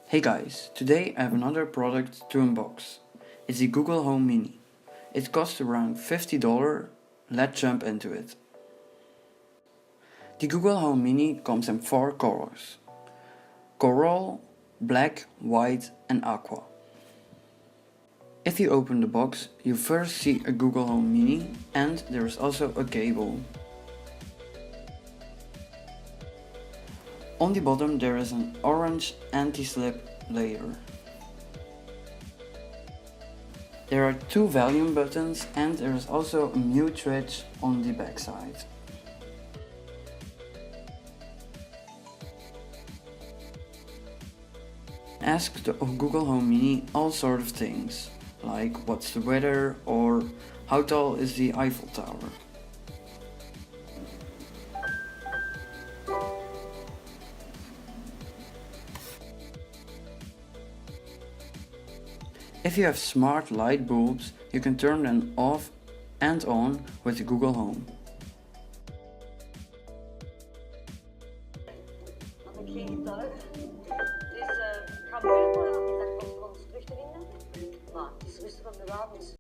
Hey guys, today I have another product to unbox. It's the Google Home Mini. It costs around $50. Let's jump into it. The Google Home Mini comes in 4 colors: coral, black, white and aqua. If you open the box, you first see a Google Home Mini and there is also a cable. On the bottom there is an orange anti-slip layer. There are 2 volume buttons and there is also a mute switch on the back side. Ask the Google Home Mini all sort of things, like what's the weather or how tall is the Eiffel Tower. If you have smart light bulbs, you can turn them off and on with the Google Home. Ga moeilijk worden om die dat terug te vinden, maar het is rustig op de wafels.